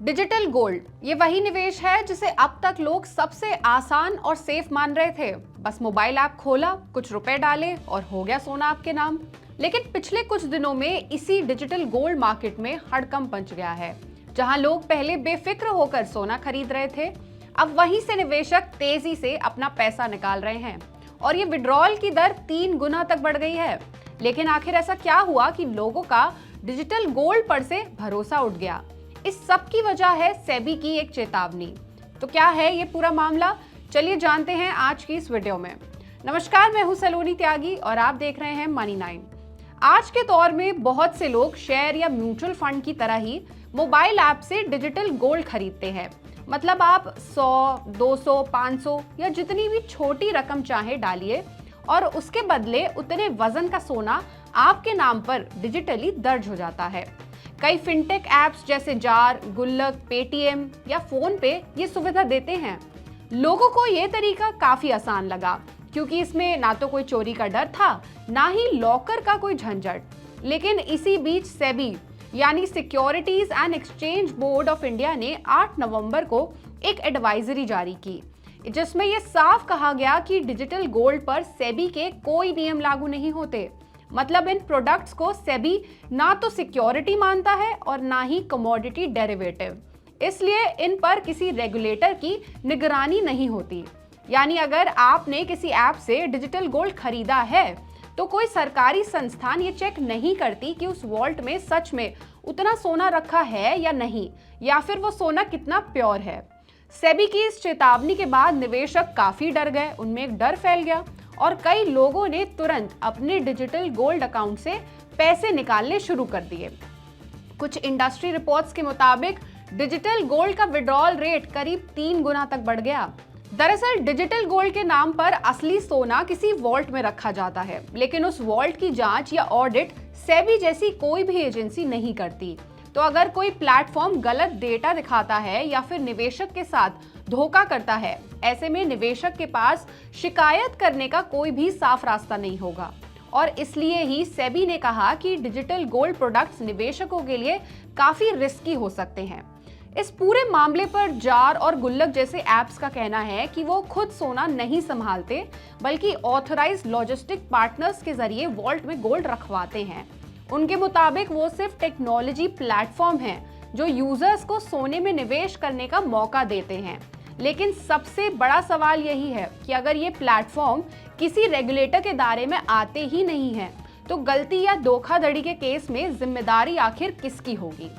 Digital gold ये वही निवेश है जिसे अब तक लोग सबसे आसान और सेफ मान रहे थे। बस मोबाइल ऐप खोला, कुछ रुपए डाले और हो गया सोना आपके नाम। लेकिन पिछले कुछ दिनों में इसी डिजिटल गोल्ड मार्केट में हड़कंप मच गया है। जहां लोग पहले बेफिक्र होकर सोना खरीद रहे थे, अब वहीं से निवेशक तेजी से अपना पैसा निकाल रहे हैं और ये विड्रॉल की दर 3 गुना तक बढ़ गई है। लेकिन आखिर ऐसा क्या हुआ कि लोगों का डिजिटल गोल्ड पर से भरोसा उठ गया? इस सब की वजह है सेबी की एक चेतावनी। तो क्या है ये पूरा मामला, चलिए जानते हैं आज की इस वीडियो में। नमस्कार, मैं हूं सलोनी त्यागी और आप देख रहे हैं मनी 9। आज के दौर में बहुत से लोग शेयर या म्यूचुअल फंड की तरह ही मोबाइल ऐप से डिजिटल गोल्ड खरीदते हैं। मतलब आप 100, 200, 500 या जितनी भी छोटी रकम चाहे डालिए और उसके बदले उतने वजन का सोना आपके नाम पर डिजिटली दर्ज हो जाता है। कई फिनटेक ऐप्स जैसे जार, गुल्लक, पेटीएम या फोन पे ये सुविधा देते हैं। लोगों को ये तरीका काफी आसान लगा क्योंकि इसमें ना तो कोई चोरी का डर था, ना ही लॉकर का कोई झंझट। लेकिन इसी बीच सेबी यानी securities and exchange board of India ने 8 नवंबर को एक एडवाइजरी जारी की, जिसमें यह साफ कहा गया कि डिजिटल गोल्ड पर सेबी के कोई नियम लागू नहीं होते। मतलब इन प्रोडक्ट्स को सेबी ना तो सिक्योरिटी मानता है और ना ही कमोडिटी डेरिवेटिव, इसलिए इन पर किसी रेगुलेटर की निगरानी नहीं होती। यानी अगर आपने किसी ऐप से डिजिटल गोल्ड खरीदा है तो कोई सरकारी संस्थान ये चेक नहीं करती कि उस वॉल्ट में सच में उतना सोना रखा है या नहीं, या फिर वो सोना कितना प्योर है। सेबी की इस चेतावनी के बाद निवेशक काफी डर गए, उनमें एक डर फैल गया और कई लोगों ने तुरंत अपने डिजिटल गोल्ड अकाउंट से पैसे निकालने शुरू कर दिए। कुछ इंडस्ट्री रिपोर्ट्स के मुताबिक डिजिटल गोल्ड का विड्रॉल रेट करीब 3 गुना तक बढ़ गया। दरअसल डिजिटल गोल्ड के नाम पर असली सोना किसी वॉल्ट में रखा जाता है, लेकिन उस वॉल्ट की जांच या ऑडिट सेबी जैसी कोई भी एजेंसी नहीं करती। तो अगर कोई प्लेटफॉर्म गलत डेटा दिखाता है या फिर निवेशक के साथ धोखा करता है, ऐसे में निवेशक के पास शिकायत करने का कोई भी साफ रास्ता नहीं होगा। और इसलिए ही सेबी ने कहा कि डिजिटल गोल्ड प्रोडक्ट्स निवेशकों के लिए काफी रिस्की हो सकते हैं। इस पूरे मामले पर जार और गुल्लक जैसे ऐप्स का कहना है कि वो खुद सोना नहीं संभालते, बल्कि ऑथराइज्ड लॉजिस्टिक पार्टनर्स के जरिए वॉल्ट में गोल्ड रखवाते हैं। उनके मुताबिक वो सिर्फ टेक्नोलॉजी प्लेटफॉर्म हैं जो यूजर्स को सोने में निवेश करने का मौका देते हैं। लेकिन सबसे बड़ा सवाल यही है कि अगर ये प्लेटफॉर्म किसी रेगुलेटर के दायरे में आते ही नहीं है तो गलती या धोखाधड़ी के केस में जिम्मेदारी आखिर किसकी होगी?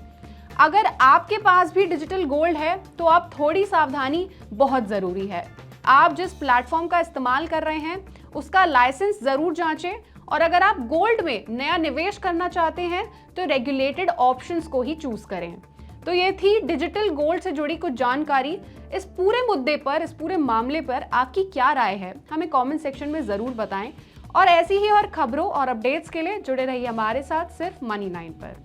अगर आपके पास भी डिजिटल गोल्ड है तो अब थोड़ी सावधानी बहुत जरूरी है। आप जिस प्लेटफॉर्म का इस्तेमाल कर रहे हैं उसका लाइसेंस जरूर जांचें और अगर आप गोल्ड में नया निवेश करना चाहते हैं तो रेगुलेटेड ऑप्शंस को ही चूज करें। तो ये थी डिजिटल गोल्ड से जुड़ी कुछ जानकारी। इस पूरे मुद्दे पर, इस पूरे मामले पर आपकी क्या राय है, हमें कमेंट सेक्शन में जरूर बताएं। और ऐसी ही और खबरों और अपडेट्स के लिए जुड़े रहिए हमारे साथ सिर्फ मनी 9 पर।